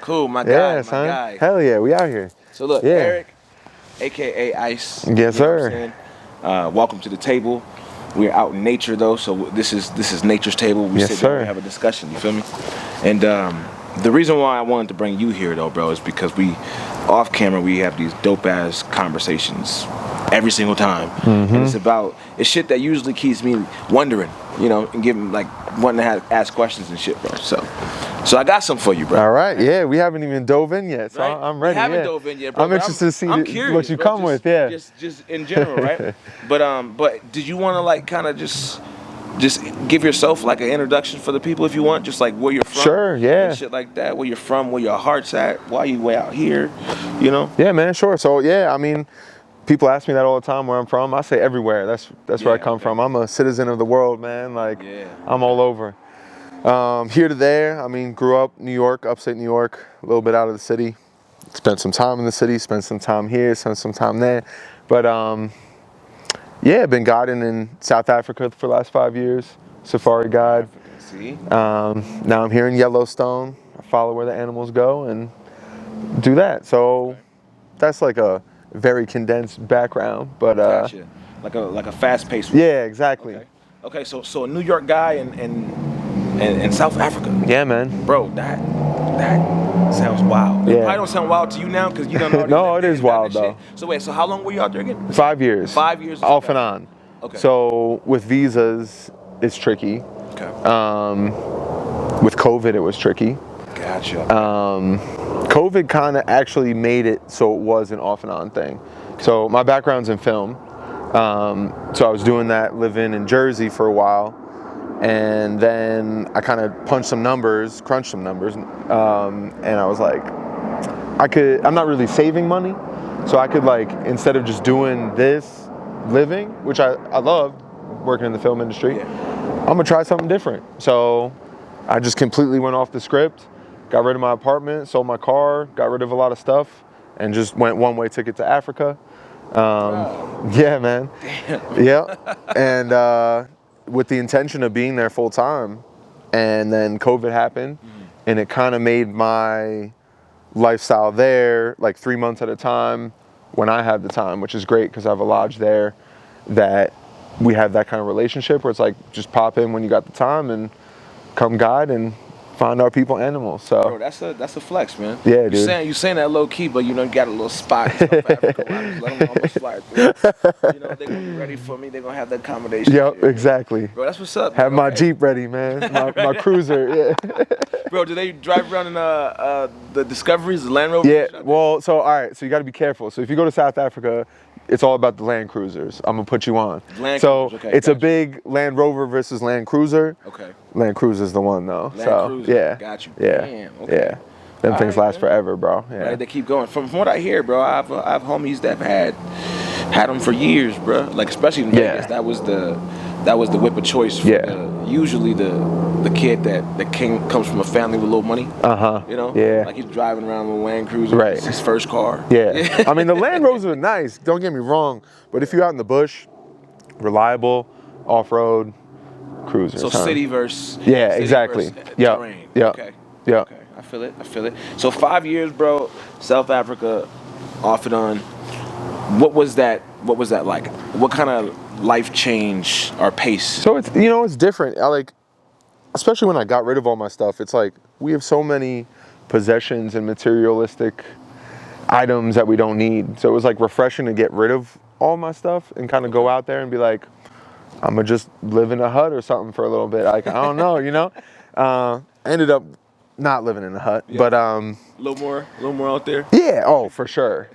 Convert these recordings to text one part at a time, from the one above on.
Cool, my guy, Yeah, my son. guy. Hell yeah, we out here. So look, Yeah. Erik, AkA Ice. Yes, you know what I'm sir. saying? Welcome to the table. We're out in nature though, so this is nature's table. We Yes, sit sir. down and have a discussion. You feel me? And the reason why I wanted to bring you here though, bro, is because off camera we have these dope ass conversations every single time, and it's shit that usually keeps me wondering, and giving wanting to ask questions and shit, bro. So I got something for you, bro. All right, yeah, we haven't even dove in yet, so Right? I'm ready. We haven't yeah. dove in yet, bro. I'm interested to see I'm curious, what you bro, come with, yeah. Just in general, right? But did you want to kind of just give yourself an introduction for the people if you want, just where you're from? Sure, yeah. And shit like that. Where you're from, where your heart's at, why you way out here, Yeah, man, sure. So yeah, I mean, people ask me that all the time where I'm from. I say everywhere. That's where I come from. I'm a citizen of the world, man. I'm all over. Here to there. I mean, grew up New York, upstate New York, a little bit out of the city. Spent some time in the city, spent some time here, spent some time there. But yeah, been guiding in South Africa for the last 5 years, safari guide. See? Now I'm here in Yellowstone. I follow where the animals go and do that. So that's a very condensed background, but Gotcha. Like a fast-paced. yeah, exactly. Okay. So a New York guy in South Africa. Yeah, man. Bro, that sounds wild. It Yeah. probably don't sound wild to you now because you don't know. No, it is wild, though. So wait, so how long were you out there again? 5 years. 5 years. Off and on. Okay. So with visas, it's tricky. Okay. With COVID, it was tricky. Gotcha. COVID kind of actually made it so it was an off and on thing. So my background's in film. So I was doing that, living in Jersey for a while. And then I kind of crunched some numbers, and I was like, I'm not really saving money. So I could instead of just doing this living, which I loved working in the film industry, I'm gonna try something different. So I just completely went off the script, got rid of my apartment, sold my car, got rid of a lot of stuff, and just went one-way ticket to Africa. Wow. Yeah, man. Damn. Yeah. And with the intention of being there full time, and then COVID happened, and it kind of made my lifestyle there 3 months at a time when I had the time, which is great because I have a lodge there that we have that kind of relationship where it's just pop in when you got the time and come guide and find our people animals. So Bro, that's a flex, man. Yeah, dude. You saying that low key, but you got a little spot in South Africa. Let them know I'm gonna slide through. They're gonna be ready for me. They're gonna have the accommodation. Yep, exactly. Bro, that's what's up. Have man. my Okay. Jeep ready, man. My cruiser, yeah. Bro, do they drive around in the Discoveries, the Land Rover? Yeah, well, so all right, so you got to be careful. So if you go to South Africa, it's all about the Land Cruisers. I'm gonna put you on. Land so Cruisers, okay, it's a gotcha. big Land Rover versus Land Cruiser. Okay. Land Cruiser's the one though. Land Cruiser, yeah, got you. Yeah, Damn, okay. yeah. Them All things right, last man. forever, bro. Yeah. Right, they keep going. From what I hear, bro, I have homies that have had them for years, bro. Especially in Vegas, that was the whip of choice for usually the kid that comes from a family with little money. Yeah. He's driving around with a Land Cruiser. Right. It's his first car. Yeah. I mean, the Land Rovers are nice. Don't get me wrong, but if you're out in the bush, reliable, off-road cruiser. So city versus exactly. versus Yeah. terrain. Yeah. Okay. Yeah. Okay. I feel it. So 5 years, bro. South Africa, off and on. What was that like? What kind of life change or pace? So it's different. Especially when I got rid of all my stuff, it's we have so many possessions and materialistic items that we don't need. So it was refreshing to get rid of all my stuff and kind of go out there and be I'm gonna just live in a hut or something for a little bit. I don't know, I ended up not living in a hut, but a little more out there. yeah, oh for sure.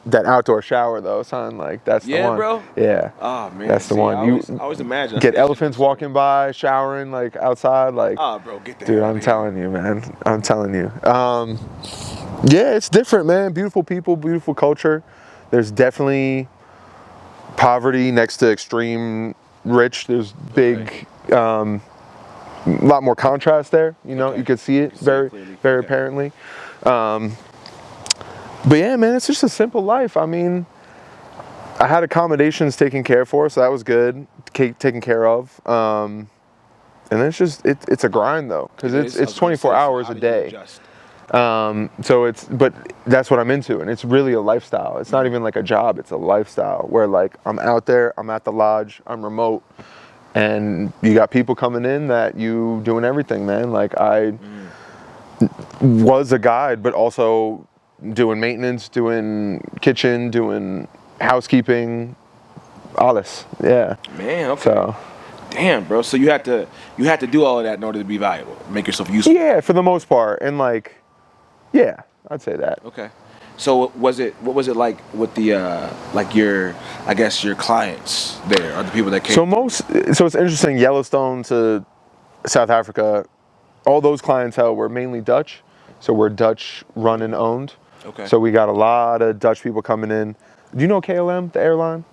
That outdoor shower though, son, that's the one. Bro. Yeah. Oh man, that's the one. I always imagine get elephants walking by, showering outside, bro, get that. Dude, I'm telling you, man. I'm telling you. Yeah, it's different, man. Beautiful people, beautiful culture. There's definitely poverty next to extreme rich. There's big, a lot more contrast there. You could see it very apparently. But yeah, man, it's just a simple life. I mean, I had accommodations taken care for, so that was good, taken care of. And it's just, it's a grind though, because it's 24 hours a day. So but that's what I'm into, and it's really a lifestyle. It's not even like a job, it's a lifestyle where like I'm out there, I'm at the lodge, I'm remote, and you got people coming in that you doing everything, man. Like I was a guide, but also doing maintenance, doing kitchen, doing housekeeping, all this. Yeah. Man, okay. So, damn, bro. So you had to do all of that in order to be valuable, make yourself useful. yeah, for the most part, and like, yeah, I'd say that. Okay. So what was it like with the like your clients there, or the people that came? So it's interesting. Yellowstone to South Africa, all those clientele were mainly Dutch. So we're Dutch run and owned. Okay. So we got a lot of Dutch people coming in. Do you know KLM, the airline?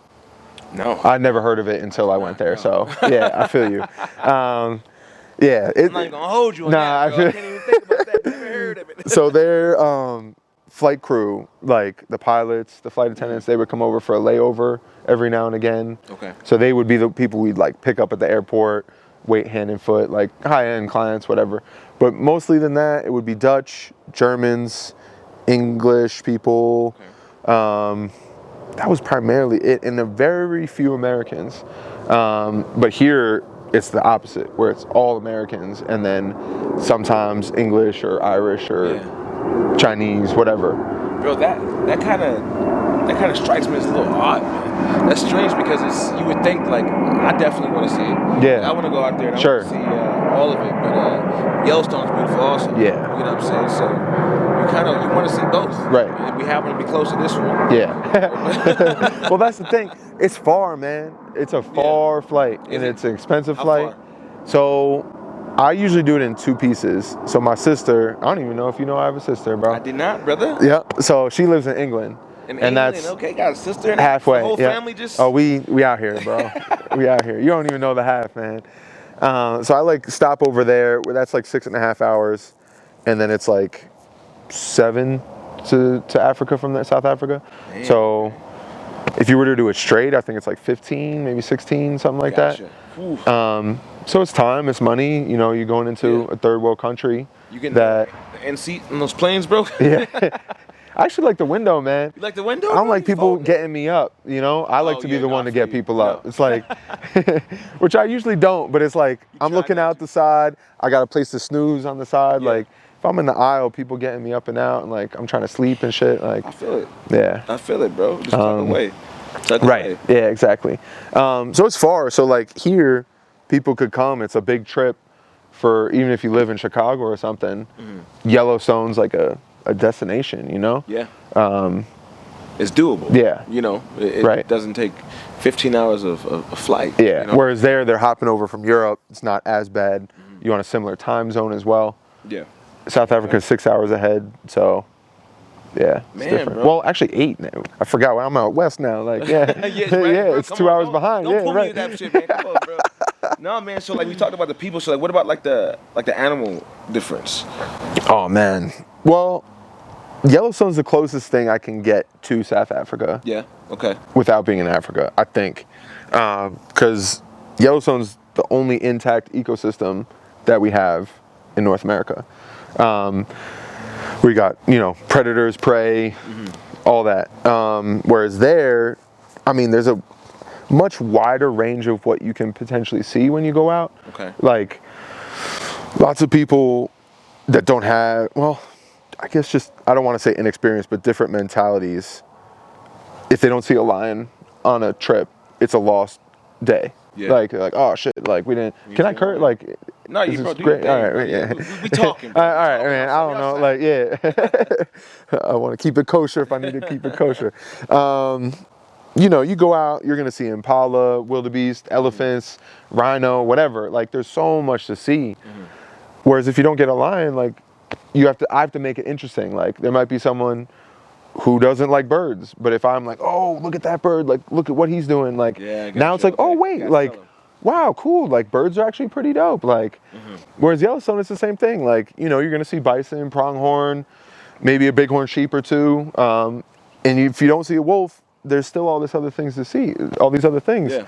No. I'd never heard of it until I went there. So yeah, I feel you. Yeah. I'm not even gonna hold you on that, bro. I can't even think about that. Never heard of it. So their flight crew, like the pilots, the flight attendants, they would come over for a layover every now and again. Okay. So they would be the people we'd like pick up at the airport, wait hand and foot, like high-end clients, whatever. But mostly than that, it would be Dutch, Germans, English people. Okay. That was primarily it, and a very few Americans. But here, it's the opposite, where it's all Americans, and then sometimes English or Irish or Chinese, whatever. Bro, that kind of strikes me as a little odd, man. That's strange because you would think like I definitely want to see it. Yeah, I want to go out there and sure. I want to see all of it, but Yellowstone's beautiful also. Yeah, you know what I'm saying. So you want to see both, right? And we happen to be close to this one. Yeah. Well, that's the thing. It's far, man. It's a far flight, and it's an expensive flight. Far? So I usually do it in two pieces. So my sister, I don't even know if you know I have a sister, bro. I did not, brother. Yeah. So she lives in England. That's okay. Got a sister and halfway. The whole family just. Oh, we out here, bro. We out here. You don't even know the half, man. So I like stop over there. Where that's like 6.5 hours, and then it's like 7 to Africa from there, South Africa. Man. So if you were to do it straight, I think it's like 15, maybe 16, something like that. So it's time, it's money. You know, you're going into a third world country. You get the end seat in those planes, bro. Yeah. I actually like the window, man. You like the window? I don't like people getting me up, you know? I like to be the one to get people up. It's like, which I usually don't, but it's like, I'm looking out the side. I got a place to snooze on the side. Yeah. Like, if I'm in the aisle, people getting me up and out, and like, I'm trying to sleep and shit. Like, I feel it. Yeah. I feel it, bro. Just tuck away. Right. Yeah, exactly. So it's far. So like here, people could come. It's a big trip for, even if you live in Chicago or something, Yellowstone's like a destination, you know? Yeah. It's doable. Yeah. You know, it doesn't take 15 hours of flight. Yeah. You know? Whereas they're hopping over from Europe. It's not as bad. You're on a similar time zone as well. Yeah. South Africa's 6 hours ahead, so yeah, it's different. Bro. Well, actually 8 now. I forgot. I'm out west now. Like, yeah, it's 2 hours behind. Don't pull me with that shit, man. Come on, bro. No, man. So like we talked about the people. So like, what about like the animal difference? Oh man. Well, Yellowstone's the closest thing I can get to South Africa. Yeah. Okay. Without being in Africa, I think, because Yellowstone's the only intact ecosystem that we have in North America. We got, predators, prey, all that. Whereas there, I mean, there's a much wider range of what you can potentially see when you go out. Okay. Like, lots of people that don't have, well, I guess just, I don't want to say inexperienced, but different mentalities. If they don't see a lion on a trip, it's a lost day. Yeah. Like, oh shit, like we didn't. Can I curse? Like, no, you bro, great. All right, yeah. We talking. Bro. All right, man. I don't know. Like, yeah. I want to keep it kosher if I need to keep it kosher. You go out, you're gonna see impala, wildebeest, elephants, rhino, whatever. Like, there's so much to see. Whereas if you don't get a lion, like, I have to make it interesting. Like, there might be someone who doesn't like birds, but if I'm like, oh, look at that bird, like, look at what he's doing, like, now it's like, oh wait, like, wow, cool, like, birds are actually pretty dope, like, whereas Yellowstone, it's the same thing, like, you're gonna see bison, pronghorn, maybe a bighorn sheep or two, and if you don't see a wolf, there's still all these other things to see, all these other things. Yeah.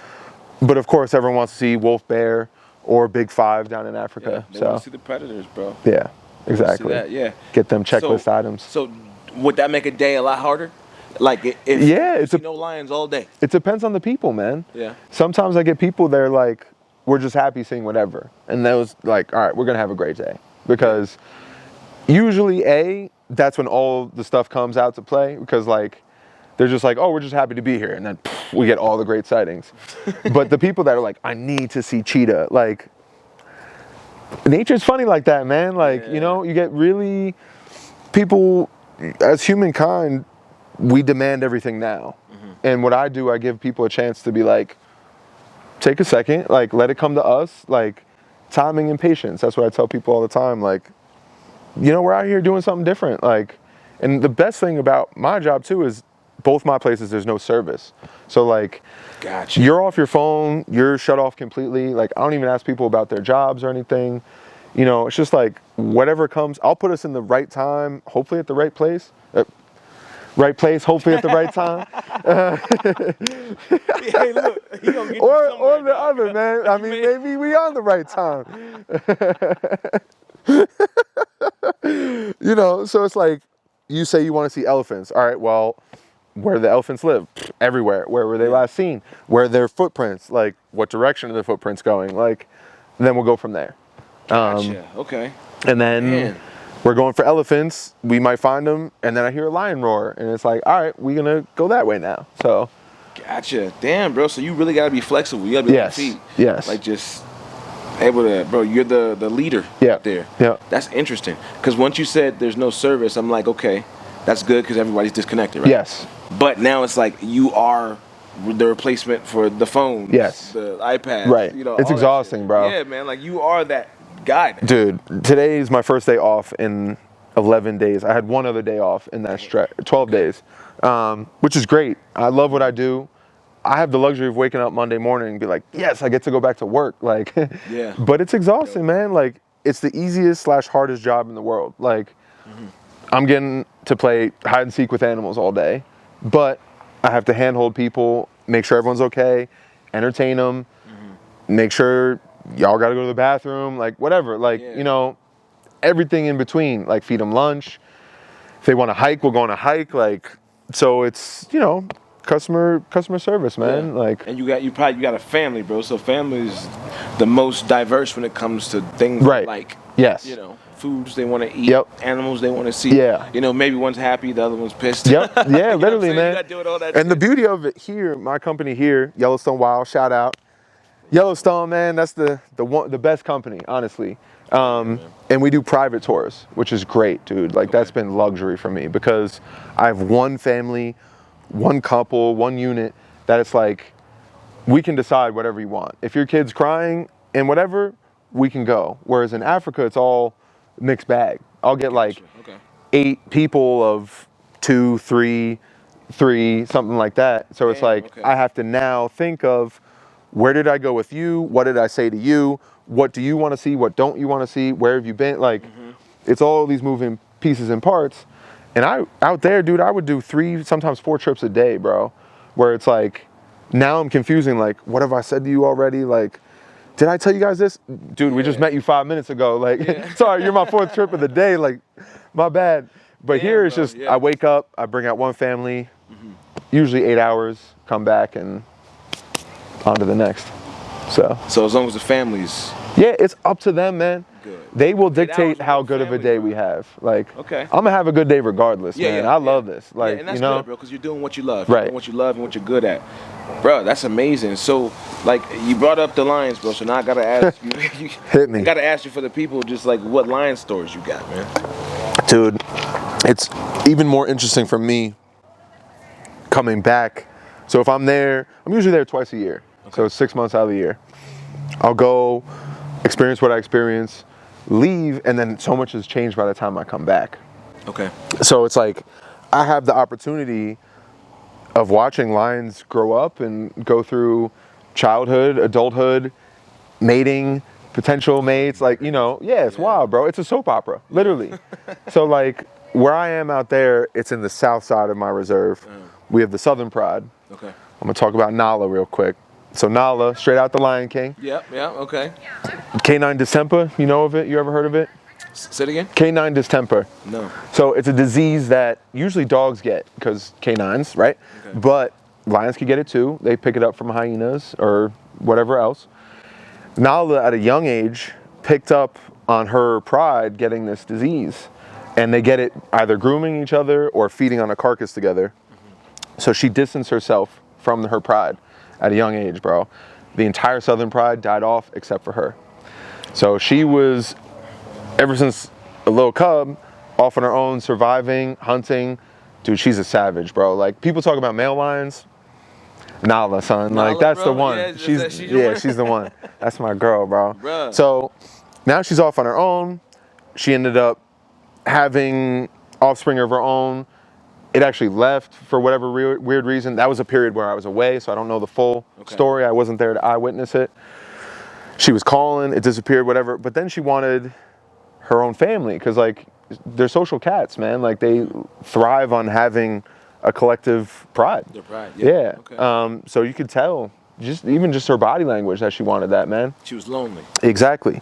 But of course, everyone wants to see wolf, bear, or big five down in Africa. Yeah, they want to see the predators, bro. Yeah. Exactly. That, yeah. Get them checklist items. So would that make a day a lot harder? Like if it's you no lions all day. It depends on the people, man. Yeah. Sometimes I get people that are like, we're just happy seeing whatever. And those like, all right, we're gonna have a great day. Because usually that's when all the stuff comes out to play, because like they're just like, oh, we're just happy to be here, and then we get all the great sightings. But the people that are like, I need to see cheetah, like nature's funny like that, man. Like, you know, you get really people as humankind, we demand everything now. And what I do, I give people a chance to be like, take a second, like let it come to us, like timing and patience. That's what I tell people all the time. Like, you know, we're out here doing something different. Like, and the best thing about my job too is both my places, there's no service. So like, gotcha. You're off your phone, you're shut off completely. Like, I don't even ask people about their jobs or anything. You know, it's just like whatever comes, I'll put us in the right time, hopefully at the right place. Right place, hopefully at the right time. Hey, look, he gonna get or the other, man. I mean, maybe we on the right time. You know, so it's like, you say you want to see elephants. All right, well, where the elephants live? Everywhere. Where were they last seen? Where are their footprints? Like, what direction are the footprints going? Like, then we'll go from there. Gotcha. Okay. And then we're going for elephants. We might find them, and then I hear a lion roar, and it's like, all right, we're gonna go that way now. So. Gotcha. Damn, bro. So you really gotta be flexible. You gotta be on your feet. Yes. Like just able to, bro. You're the leader. Yeah. There. Yeah. That's interesting. Because once you said there's no service, I'm like, okay, that's good because everybody's disconnected, right? Yes. But now it's like you are the replacement for the phone. Yes. The iPad. Right. You know, it's exhausting, bro. Yeah, man. Like you are that guy. Dude, today is my first day off in 11 days. I had one other day off in that stretch, 12 days, which is great. I love what I do. I have the luxury of waking up Monday morning and be like, yes, I get to go back to work. Like, yeah. But it's exhausting, man. Like, it's the easiest / hardest job in the world. Like, I'm getting to play hide and seek with animals all day, but I have to handhold people, make sure everyone's okay, entertain them, make sure y'all got to go to the bathroom, like whatever, like, you know, everything in between, like feed them lunch. If they want to hike, we'll go on a hike. Like, so it's, you know, customer service, man. Like, and you got a family, bro. So family is the most diverse when it comes to things like, yes, you know, foods they want to eat, animals they want to see. Yeah. You know, maybe one's happy, the other one's pissed. Yep. Yeah, literally, man. You gotta deal with all that and shit. The beauty of it here, my company here, Yellowstone Wild, shout out. Yellowstone, man, that's the best company, honestly. And we do private tours, which is great, dude. Like, that's been luxury for me because I have one family, one couple, one unit that it's like, we can decide whatever you want. If your kid's crying and whatever, we can go. Whereas in Africa, it's all mixed bag. I'll get like 8 people of 2, 3, something like that. So it's like, I have to now think of, where did I go with you? What did I say to you? What do you want to see? What don't you want to see? Where have you been? Like, it's all these moving pieces and parts. And out there, dude, I would do 3, sometimes 4 trips a day, bro. Where it's like, now I'm confusing, like, what have I said to you already? Like, did I tell you guys this? Dude, we just met you 5 minutes ago. Like, sorry, you're my 4th trip of the day. Like, my bad. But here it's just, I wake up, I bring out one family, usually 8 hours, come back and on to the next. So as long as the family's... Yeah, it's up to them, man. Good. They will dictate how good of a day we have. Like, I'm gonna have a good day regardless, man. I love this. Like, and that's you know, good, bro, because you're doing what you love. Right. You're doing what you love and what you're good at. Bro, that's amazing. So, like, you brought up the lions, bro. So now I gotta ask you. Hit me. I gotta ask you for the people, just like, what lion stories you got, man? Dude, it's even more interesting for me coming back. So if I'm there, I'm usually there twice a year. So it's 6 months out of the year. I'll go experience what I experience, leave, and then so much has changed by the time I come back. Okay. So it's like, I have the opportunity of watching lions grow up and go through childhood, adulthood, mating, potential mates, like, you know, it's wild, bro. It's a soap opera, literally. So like, where I am out there, it's in the south side of my reserve. We have the Southern Pride. Okay. I'm gonna talk about Nala real quick. So Nala, straight out the Lion King. Okay. Canine December, you know of it? You ever heard of it? Say it again? Canine distemper. No. So it's a disease that usually dogs get because canines, right? Okay. But lions can get it too. They pick it up from hyenas or whatever else. Nala, at a young age, picked up on her pride getting this disease. And they get it either grooming each other or feeding on a carcass together. So she distanced herself from her pride at a young age, bro. The entire southern pride died off except for her. So she was, ever since a little cub, off on her own, surviving, hunting. Dude, she's a savage, bro. Like, people talk about male lions. Nala, son. Nala, like, that's bro. the one. Yeah, she's the one. That's my girl, bro. Bruh. So now she's off on her own. She ended up having offspring of her own. It actually left for whatever weird reason. That was a period where I was away, so I don't know the full story. I wasn't there to eyewitness it. She was calling, it disappeared, whatever. But then she wanted her own family because, like, they're social cats, man. Like, they thrive on having a collective pride. Their pride, yeah. Okay. So you could tell, even just her body language, that she wanted that, man. She was lonely. Exactly.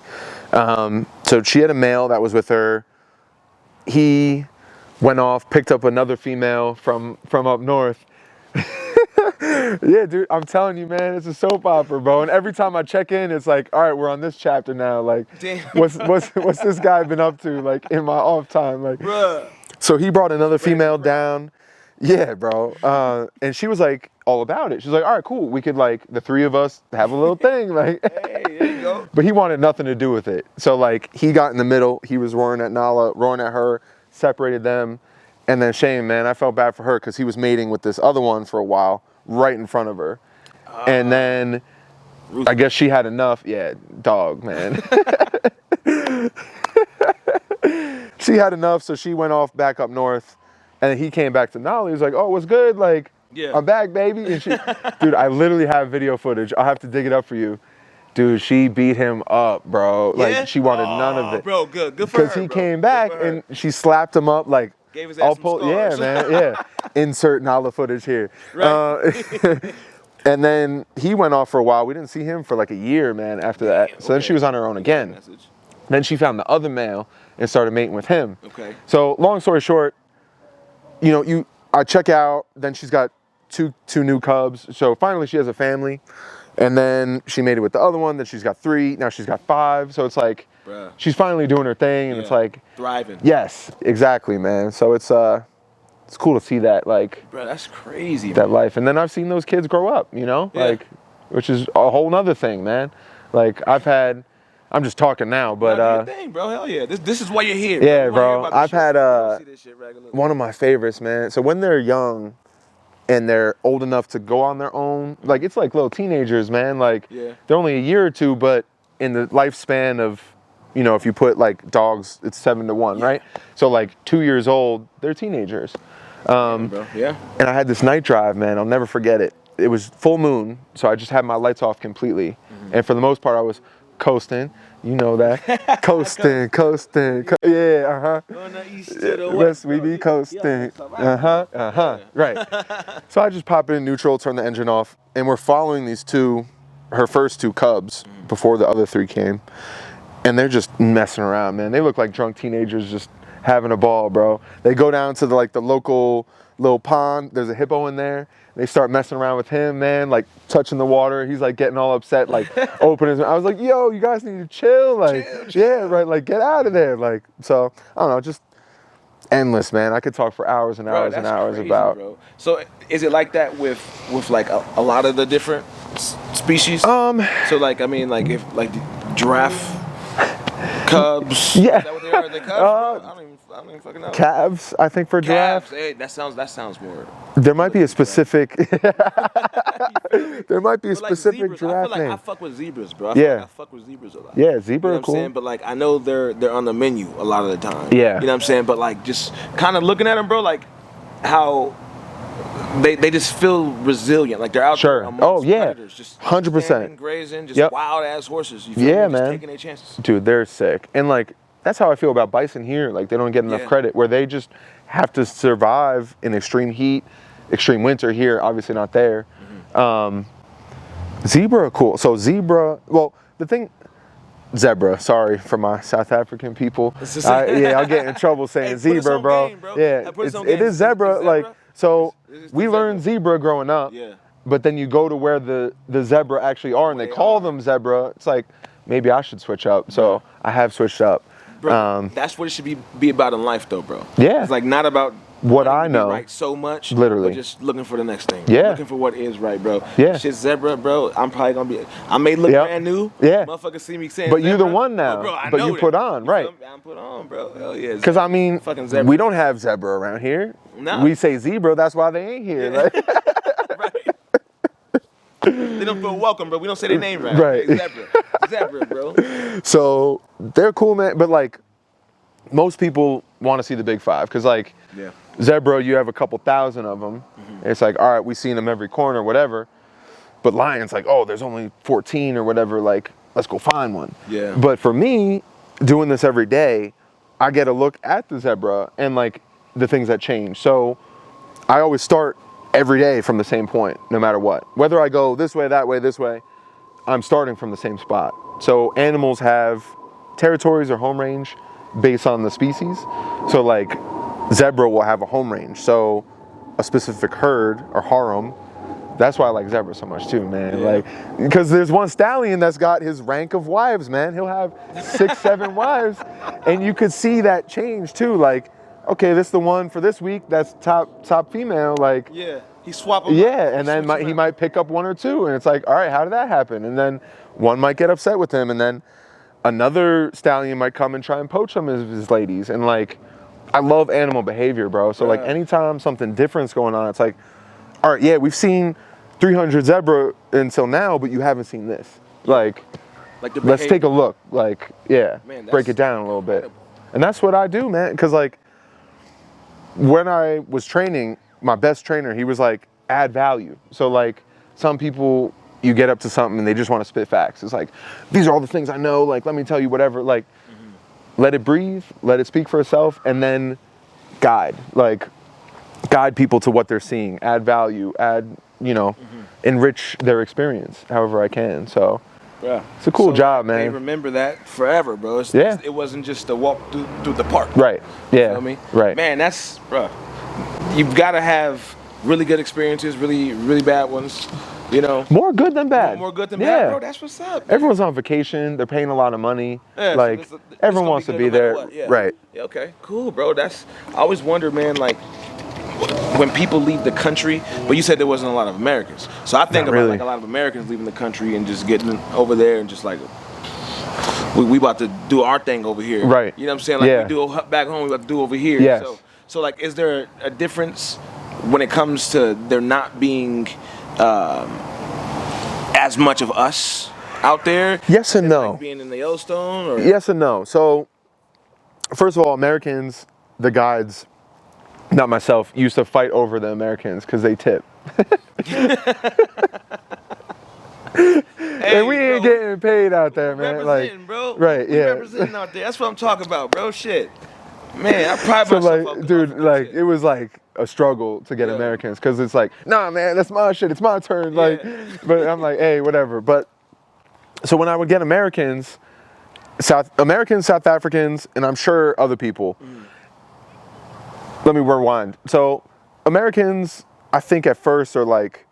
So she had a male that was with her. He went off, picked up another female from up north. Yeah, dude, I'm telling you, man, it's a soap opera, bro. And every time I check in, it's like, all right, we're on this chapter now. Like, damn. what's this guy been up to, like, in my off time? Like, Bruh. so he brought another female down. Yeah, bro. And she was like all about it. She's like, all right, cool. We could, like, the three of us have a little thing. Like, Hey, there you go. but he wanted nothing to do with it. So, like, he got in the middle. He was roaring at Nala, roaring at her, separated them. And then Shane, man, I felt bad for her because he was mating with this other one for a while, right in front of her. And then I guess she had enough. Yeah, dog, man. She had enough, so she went off back up north. And then he came back to Nala. He was like, oh, what's good? Like, yeah. I'm back, baby. And she, dude, I literally have video footage. I'll have to dig it up for you. Dude, she beat him up, bro. Like, Yeah? she wanted none of it. Bro, good for her, because he came back and she slapped him up, like, gave his ass some scars. Yeah, man, yeah. Insert Nala footage here. Right. And then he went off for a while. We didn't see him for like a year, man, after that. Damn, So then she was on her own again. Message. Then she found the other male and started mating with him. Okay. So long story short, you know, I check out, then she's got two new cubs. So finally she has a family. And then she mated with the other one, then she's got 3, now she's got 5. So it's like, Bruh. she's finally doing her thing, and it's like, thriving. yes, exactly, man. So it's cool to see that, like, Bro, that's crazy, that man. life. And then I've seen those kids grow up, you know, Yeah. like, which is a whole nother thing, man. Like, I'm just talking now, but do your thing, bro. Hell yeah. This is why you're here. yeah, You wanna hear bro. about this I've shit. had You don't see this shit regularly. one of my favorites, man. So when they're young and they're old enough to go on their own, like, it's like little teenagers, man. Like, Yeah. they're only a year or two, but in the lifespan of, you know, if you put like dogs, it's 7 to 1, right? So like 2 years old, they're teenagers. Bro. Yeah. And I had this night drive, man. I'll never forget it. It was full moon, so I just had my lights off completely. And for the most part, I was coasting. You know that. coasting. Yeah, Going the east to the west, we be coasting. Right. So I just pop it in neutral, turn the engine off, and we're following these her first 2 cubs before the other 3 came. And they're just messing around, man. They look like drunk teenagers just having a ball, bro. They go down to the local little pond. There's a hippo in there. They start messing around with him, man, like touching the water. He's like getting all upset, like opening his mouth. I was like, yo, you guys need to chill. Like, chill. Yeah, right, like get out of there. Like, so, I don't know, just endless, man. I could talk for hours and hours and hours crazy, about. Bro. So is it like that with like a lot of the different species? So like, I mean, like, if like the giraffe cubs. Yeah. Is that what they are? Are they cubs? Bro? I don't even fucking know. Calves, I think, for giraffe. Hey, that sounds more. There might be a specific. There might be a specific zebras, giraffe I feel like name. I fuck with zebras, bro. I fuck with zebras a lot. Yeah, zebra You know are what I'm cool. saying? But like, I know they're on the menu a lot of the time. Yeah. You know what I'm saying? But like, just kind of looking at them, bro, like how they just feel resilient. Like they're out there amongst predators, just 100%. standing, grazing, just wild ass horses. You feel Yeah, me? man. Just taking their chances. Dude, they're sick. And like, that's how I feel about bison here. Like, they don't get enough credit, where they just have to survive in extreme heat, extreme winter here, obviously not there. Zebra are cool. So zebra, well, the thing Zebra. Sorry for my South African people. I'll get in trouble saying zebra, bro. Game, bro. Yeah, it is zebra. Like, so we learned zebra growing up. Yeah. But then you go to where the zebra actually are, and they call them zebra. It's like, maybe I should switch up. So I have switched up. Bro, that's what it should be about in life, though, bro. Yeah. It's like not about what I know. Right so much. Literally. But just looking for the next thing. Yeah. Looking for what is right, bro. Yeah. Shit, zebra, bro. I'm probably going to be, I may look brand new. Yeah. Motherfuckers see me saying but zebra. you're the one now. Oh, bro, I but know you put on, right. I'm put on, bro. Hell yeah. Because, I mean, fucking zebra. we don't have zebra around here. No. We say zebra, that's why they ain't here. Yeah. Right? Right. They don't feel welcome, bro. We don't say their name right. Right. Zebra. Zebra, bro. So they're cool, man. But like, most people want to see the big five because, like, zebra, you have a couple thousand of them. It's like, all right, we seen them every corner, whatever. But lions, like, oh, there's only 14 or whatever. Like, let's go find one. Yeah. But for me, doing this every day, I get a look at the zebra and like the things that change. So I always start every day from the same point, no matter what. Whether I go this way, that way, this way, I'm starting from the same spot. So animals have territories or home range based on the species. So like zebra will have a home range. So a specific herd or harem, that's why I like zebra so much too, man. Yeah. Like, because there's one stallion that's got his rank of wives, man. He'll have 6, 7 wives. And you could see that change too. Like, okay, this is the one for this week. That's top female. Like, yeah, he swap them. Yeah, and then he might pick up 1 or 2, and it's like, all right, how did that happen? And then one might get upset with him, and then another stallion might come and try and poach some of his ladies. And like, I love animal behavior, bro. So like, anytime something different's going on, it's like, all right, yeah, we've seen 300 zebra until now, but you haven't seen this. Like let's take a look. Like, yeah, man, break it down a little bit. And that's what I do, man. Because like, when I was training, my best trainer, he was like, add value. So like, some people, you get up to something and they just want to spit facts. It's like, these are all the things I know. Like, let me tell you whatever. Like, let it breathe, let it speak for itself, and then guide. Like, guide people to what they're seeing, add value, enrich their experience however I can. So it's a cool job, man. They remember that forever, bro. It wasn't just a walk through the park. Right. Yeah. You feel me? Right. Man, that's, bro. You've got to have really good experiences, really, really bad ones. You know, more good than bad. More good than bad, bro. That's what's up. Man. Everyone's on vacation. They're paying a lot of money. Yeah, like, so everyone wants to be there. Right. Yeah, okay. Cool, bro. I always wonder, man, like, when people leave the country, but you said there wasn't a lot of Americans. So I think about like a lot of Americans leaving the country and just getting over there and just like, we about to do our thing over here. Right. You know what I'm saying? Like, we do back home, we about to do over here. Yes. So like, is there a difference when it comes to there not being as much of us out there? Yes and no. Like being in the Yellowstone? Or? Yes and no. So, first of all, Americans, the guides, not myself, used to fight over the Americans because they tip. And we ain't getting paid out there, man. Like, bro. Right, yeah. Representing out there. That's what I'm talking about, bro. Shit. Man, I pride myself like, up dude, like, it was like a struggle to get Americans because it's like, nah, man, that's my shit. It's my turn. Like, but I'm like, hey, whatever. But so when I would get Americans, South Africans, and I'm sure other people. Let me rewind. So Americans, I think at first are like,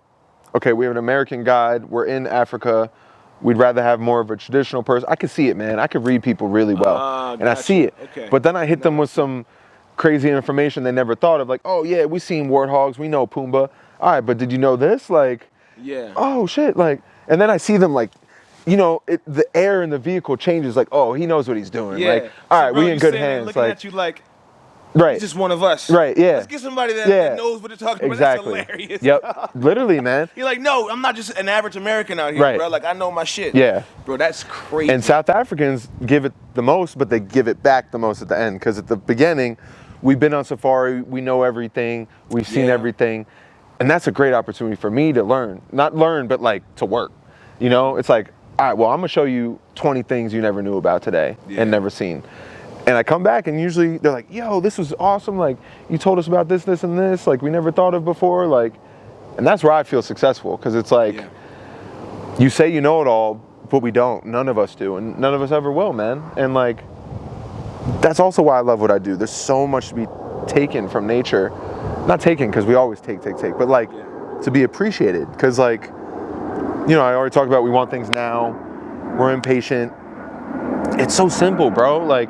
okay, we have an American guide. We're in Africa. We'd rather have more of a traditional person. I could see it, man. I could read people really well. And I see it. Okay. But then I hit them with some crazy information they never thought of. Like, oh, yeah, we seen warthogs. We know Pumbaa. All right, but did you know this? Like, oh, shit. Like, and then I see them like, you know, the air in the vehicle changes. Like, oh, he knows what he's doing. Yeah. Like, all right, so, bro, we in good hands. Looking at you like, right. He's just one of us. Right, yeah. Let's get somebody that knows what they're talking about. Exactly. That's hilarious. Yep. Literally, man. You're like, no, I'm not just an average American out here, bro. Like, I know my shit. Yeah. Bro, that's crazy. And South Africans give it the most, but they give it back the most at the end. Because at the beginning, we've been on safari, we know everything, we've seen everything. And that's a great opportunity for me to learn. Not learn, but like to work. You know, it's like, all right, well, I'm going to show you 20 things you never knew about today and never seen. And I come back and usually they're like, yo, this was awesome. Like, you told us about this, this, and this. Like, we never thought of before. Like, and that's where I feel successful. Because it's like, you say you know it all, but we don't. None of us do, and none of us ever will, man. And like, that's also why I love what I do. There's so much to be taken from nature. Not taken, because we always take, but like, to be appreciated. Because like, you know, I already talked about we want things now. We're impatient. It's so simple, bro. Like,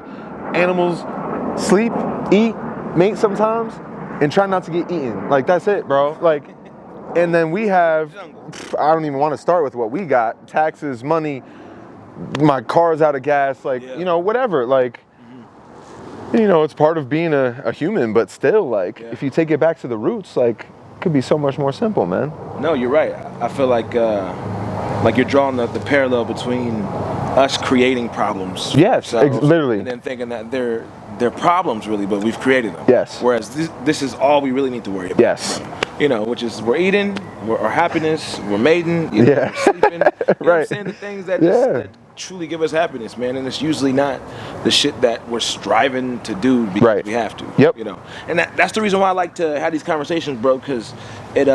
animals sleep, eat, mate sometimes, and try not to get eaten. Like, that's it, bro. Like, and then we have, I don't even want to start with what we got. Taxes, money, my car's out of gas, like, you know, whatever. Like, you know, it's part of being a human, but still, like, if you take it back to the roots, like, it could be so much more simple, man. No, you're right. I feel like you're drawing the parallel between us creating problems. Yes, literally. And then thinking that they're problems, really, but we've created them. Yes. Whereas this is all we really need to worry about. Yes. You know, which is we're eating, our happiness, we're mating, you know, we're sleeping. You know what I'm saying? The things that, that truly give us happiness, man. And it's usually not the shit that we're striving to do because we have to. Yep. You know, and that's the reason why I like to have these conversations, bro, because it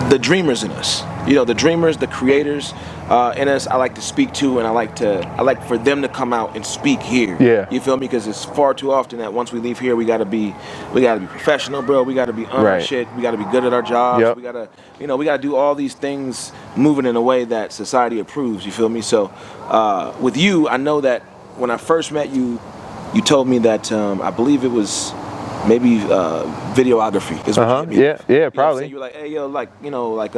the dreamers in us, you know, the dreamers, the creators in us, I like to speak to, and I like for them to come out and speak here. Yeah. You feel me? Because it's far too often that once we leave here, we gotta be professional, bro. We gotta be on our shit. We gotta be good at our jobs. Yep. We gotta do all these things moving in a way that society approves. You feel me? So with you, I know that when I first met you, you told me that I believe it was maybe videography is what you mean. Yeah, probably. You're like, hey, yo, like, you know, like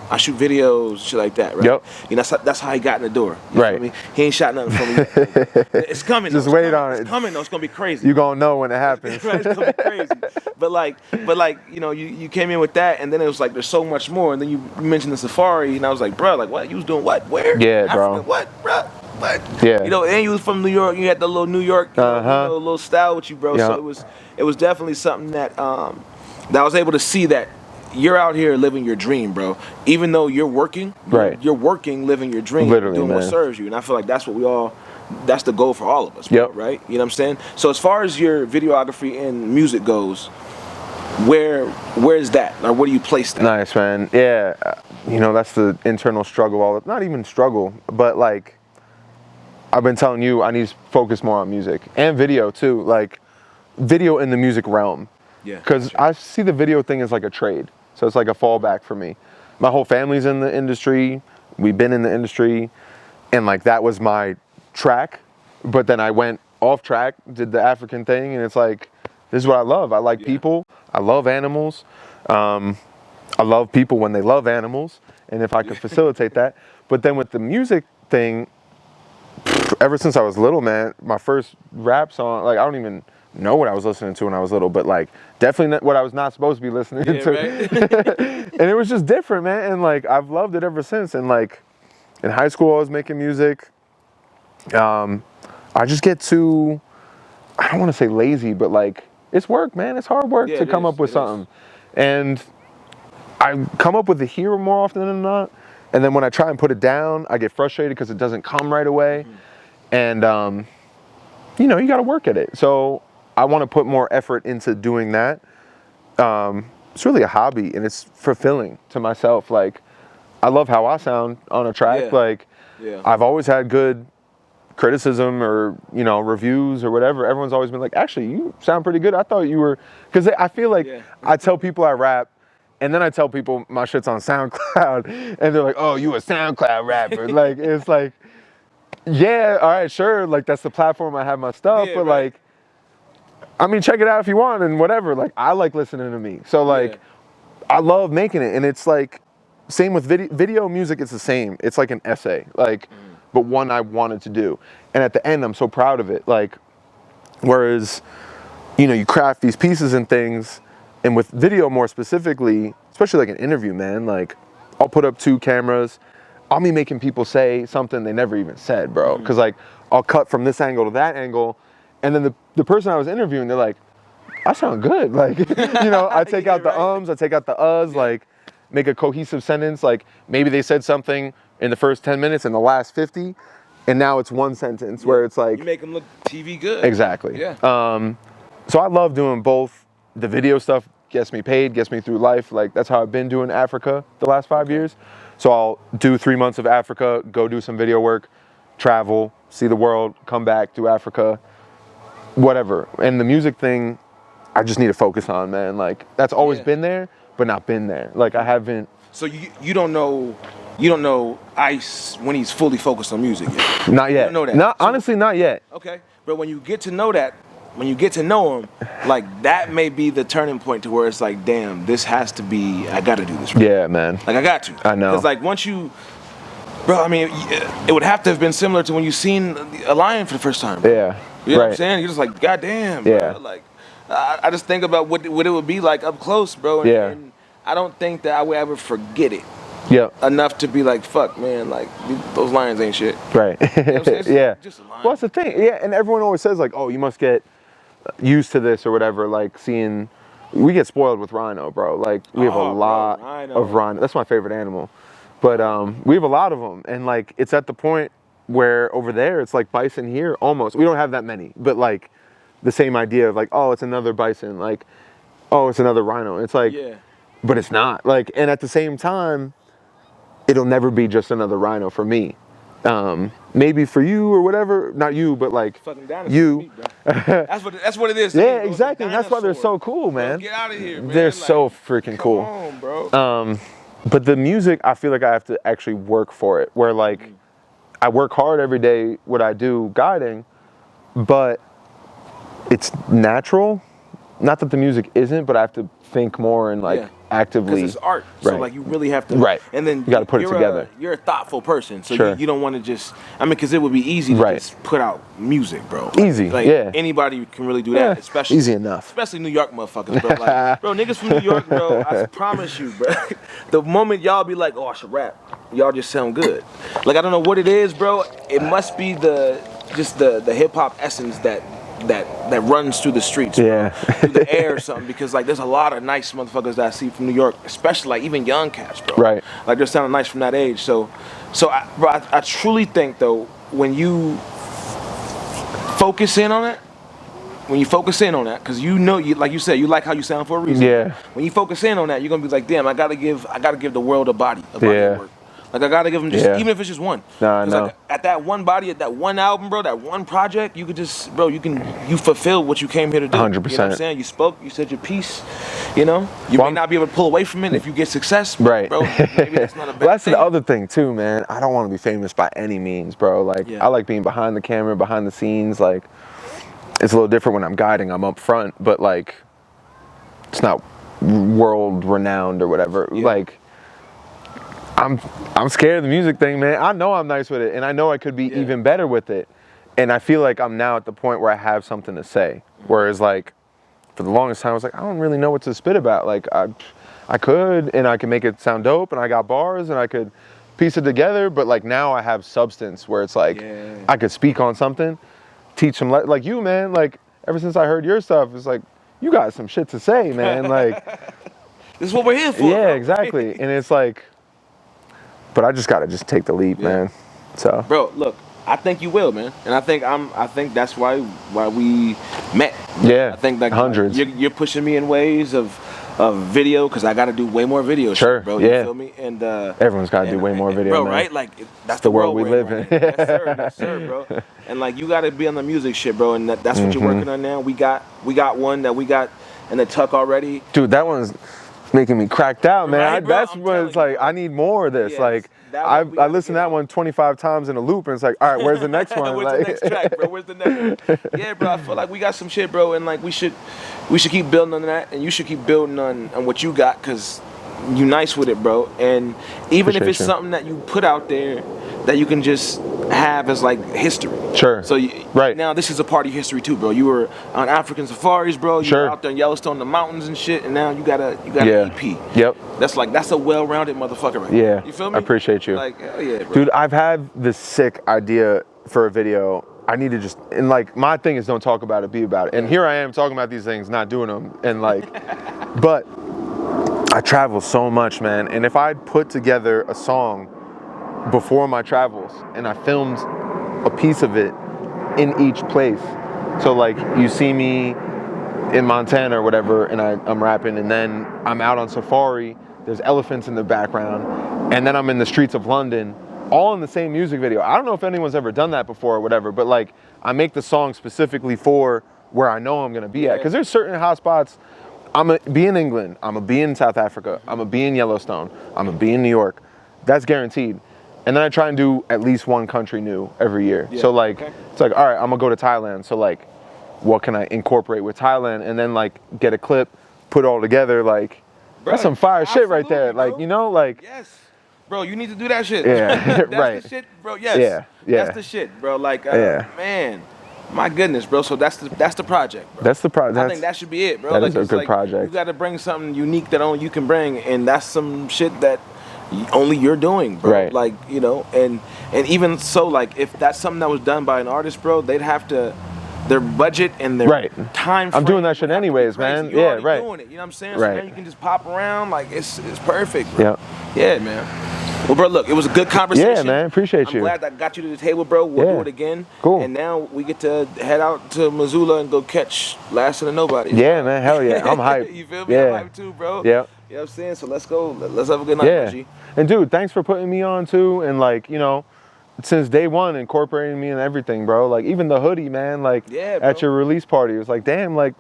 I shoot videos, shit like that, right? Yep. You know, that's how he got in the door. You feel me? He ain't shot nothing for me. It's coming. Just wait on it. It's coming though. It's gonna be crazy. You gonna know when it happens. Right? It's gonna be crazy. But like, you know, you came in with that, and then it was like there's so much more. And then you mentioned the safari, and I was like, bro, like, what? You was doing what? Where? Yeah, Africa? bro. What, bro? What? Yeah. You know, and you was from New York. You had the little New York, you know, little style with you, bro. Yeah. So it was definitely something that that I was able to see that you're out here living your dream, bro. Even though you're working, you're working, living your dream, literally, doing what serves you. And I feel like that's the goal for all of us, bro, right? You know what I'm saying? So as far as your videography and music goes, where's that? Or where do you place that? Nice, man. Yeah, you know, that's the internal struggle. Not even struggle, but like, I've been telling you, I need to focus more on music and video too. Like, video in the music realm. Yeah. Because I see the video thing as like a trade. So it's like a fallback for me. My whole family's in the industry. We've been in the industry. And like, that was my track. But then I went off track, did the African thing. And it's like, this is what I love. I like people. I love animals. I love people when they love animals. And if I could facilitate that. But then with the music thing, ever since I was little, man, my first rap song, like, I don't even know what I was listening to when I was little, but like, definitely not what I was not supposed to be listening to. Right? And it was just different, man. And like, I've loved it ever since. And like, in high school, I was making music. I just get too, I don't want to say lazy, but like, it's work, man. It's hard work to come up with something. And I come up with the hero more often than not. And then when I try and put it down, I get frustrated because it doesn't come right away. And, you know, you got to work at it. So I want to put more effort into doing that. It's really a hobby, and it's fulfilling to myself. Like, I love how I sound on a track. Like, I've always had good criticism or, you know, reviews or whatever. Everyone's always been like, actually, you sound pretty good. I thought you were, because I feel like I tell people I rap, and then I tell people my shit's on SoundCloud, and they're like, oh, you a SoundCloud rapper. Like, it's like, yeah, all right, sure. Like, that's the platform I have my stuff, but like, I mean, check it out if you want and whatever. Like, I like listening to me. So like, I love making it. And it's like, same with video music, it's the same. It's like an essay, like, but one I wanted to do. And at the end, I'm so proud of it. Like, whereas, you know, you craft these pieces and things, and with video more specifically, especially like an interview, man, like, I'll put up 2 cameras. I'll be making people say something they never even said, bro. Because like, I'll cut from this angle to that angle, and then the person I was interviewing, they're like, I sound good. Like, you know, I take out the ums, I take out the uhs, like, make a cohesive sentence. Like, maybe they said something in the first 10 minutes and the last 50, and now it's one sentence where it's like, you make them look TV good. Exactly. Yeah. So I love doing both. The video stuff gets me paid, gets me through life. Like, that's how I've been doing Africa the last 5 years. So I'll do 3 months of Africa, go do some video work, travel, see the world, come back, do Africa, whatever. And the music thing, I just need to focus on, man. Like, that's always been there, but not been there. Like, I haven't. So you don't know Ice when he's fully focused on music yet? Not yet. You don't know that? Not, honestly, not yet. Okay. But when you get to know that, when you get to know him, like, that may be the turning point to where it's like, damn, this has to be, I got to do this right. Yeah, man. Like, I got to. I know. Because, like, once you, bro, I mean, it would have to have been similar to when you seen a lion for the first time. Bro. Yeah. You know what I'm saying? You're just like, God damn, yeah. Bro. Like, I just think about what it would be like up close, bro. And, and I don't think that I would ever forget it. Enough to be like, fuck, man, like, those lions ain't shit. Right. You know what I'm saying? Yeah. Just a lion. Well, that's the thing. Yeah, and everyone always says, like, oh, you must get used to this or whatever. Like, seeing, we get spoiled with rhino, bro. Like, we have a lot of rhino. That's my favorite animal. But we have a lot of them. And, like, it's at the point where over there, it's like bison here, almost. We don't have that many. But, like, the same idea of, like, oh, it's another bison. Like, oh, it's another rhino. It's like, but it's not. Like, and at the same time, it'll never be just another rhino for me. Maybe for you or whatever, not you, but like you. That's what it is. Yeah, exactly. And that's why they're so cool, man. Bro, get out of here, man. They're like, so freaking cool. Come on, bro. But the music, I feel like I have to actually work for it. Where like, I work hard every day what I do guiding, but it's natural. Not that the music isn't, but I have to think more and like actively. Because it's art, so like you really have to. Right. And then you got to put it together. You're a thoughtful person, so you don't want to just. I mean, because it would be easy to just put out music, bro. Like, easy. Like anybody can really do that, especially easy enough. Especially New York motherfuckers, bro. Like, bro, niggas from New York, bro. I promise you, bro. The moment y'all be like, oh, I should rap, y'all just sound good. Like I don't know what it is, bro. It must be the hip hop essence that runs through the streets, bro, through the air or something. Because like there's a lot of nice motherfuckers that I see from New York, especially like even young cats, bro. Right. Like they're sounding nice from that age. So I truly think though when you focus in on it, because you know like you said, you like how you sound for a reason. Yeah. When you focus in on that, you're gonna be like, damn, I gotta give the world a body of work. Like I gotta give them just even if it's just one. Nah, I know. Like, at that one body, at that one album, bro, that one project, you could just, bro, you fulfill what you came here to do. 100%. You know what I'm saying? You spoke, you said your piece. You know, you may not be able to pull away from it if you get success, right? Bro, maybe that's not a bad well, that's thing. the other thing too, man. I don't want to be famous by any means, bro. Like I like being behind the camera, behind the scenes. Like it's a little different when I'm guiding. I'm up front, but like it's not world renowned or whatever. Like. I'm scared of the music thing, man. I know I'm nice with it, and I know I could be even better with it. And I feel like I'm now at the point where I have something to say. Whereas, like, for the longest time, I was like, I don't really know what to spit about. Like, I could, and I can make it sound dope, and I got bars, and I could piece it together. But, like, now I have substance where it's like, I could speak on something, teach some, like you, man. Like, ever since I heard your stuff, it's like, you got some shit to say, man. Like, this is what we're here for. Yeah, bro. exactly. And it's like, but I just gotta take the leap, man. So, bro, look, I think you will, man, and I think that's why we met. Yeah, I think like hundreds. You're pushing me in ways of video because I got to do way more video. Sure, shit, bro. You feel me? And everyone's got to do way more video, bro. man. Right? Like that's the world we live in. Yes, sir, bro. And like you got to be on the music shit, bro. And that's what you're working on now. We got one that we got in the tuck already. Dude, that one's making me cracked out, man. Right, That's what it's like. I need more of this. Yes, like I listened to that one 25 times in a loop, and it's like, all right, where's the next one? Where's the next track, bro? Where's the next one? Yeah, bro. I feel like we got some shit, bro, and like we should keep building on that, and you should keep building on what you got, cause you nice with it, bro. And even if it's something that you put out there that you can just have as like history. Sure. So now this is a part of history too, bro. You were on African safaris, bro. You were out there in Yellowstone, the mountains and shit, and now you got an EP. Yep. That's a well-rounded motherfucker right now. You feel me? I appreciate you. Like, hell yeah, bro. Dude, I've had this sick idea for a video. I need to just, and like my thing is don't talk about it, be about it. And here I am talking about these things, not doing them. And like, but I travel so much, man. And if I'd put together a song before my travels and I filmed a piece of it in each place. So like you see me in Montana or whatever and I'm rapping, and then I'm out on safari there's elephants in the background, and then I'm in the streets of London, all in the same music video. I don't know if anyone's ever done that before or whatever, but like I make the song specifically for where I know I'm gonna be at. Because there's certain hot spots. I'm gonna be in England, I'm gonna be in South Africa, I'm gonna be in Yellowstone, I'm gonna be in New York. That's guaranteed. And then I try and do at least one country new every year. So like, it's like, all right, I'm gonna go to Thailand. So like, what can I incorporate with Thailand? And then like get a clip, put it all together. Like, bro, that's some fire shit right there. Bro. Like, you know, like. Yes. Bro, you need to do that shit. Yeah, that's right. the shit, bro. Yes. Yeah. That's the shit, bro. Like, man, my goodness, bro. So that's the project, bro. That's the project. I think that should be it, bro. That like, is a good project. You got to bring something unique that only you can bring, and that's some shit that only you're doing, bro. Right. Like, you know, and even so, like, if that's something that was done by an artist, bro, they'd have to. Their budget and their time frame. I'm doing that shit anyways, man. You're right. doing it, you know what I'm saying? Right. So now you can just pop around, like it's perfect, bro. Yep. Yeah, man. Well, bro, look, it was a good conversation. Yeah, man. Appreciate you. I'm glad I got you to the table, bro. We'll do it again. Cool. And now we get to head out to Missoula and go catch Last of the Nobody. Yeah, man. Hell yeah. I'm hyped. You feel me? Yeah. I'm hyped too, bro. Yep. You know what I'm saying? So let's go. Let's have a good night, G. And dude, thanks for putting me on too. And like, you know, since day one, incorporating me in everything, bro. Like even the hoodie, man. Like at your release party, it was like, damn, like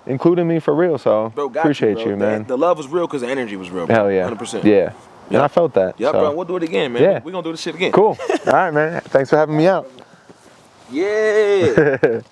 including me for real. So bro, appreciate you, man. The love was real because the energy was real. Bro. Hell yeah, 100%. Yeah, and I felt that. Yeah, so. bro. We'll do it again, man. Yeah, we're gonna do this shit again. Cool. All right, man. Thanks for having me out. Yeah.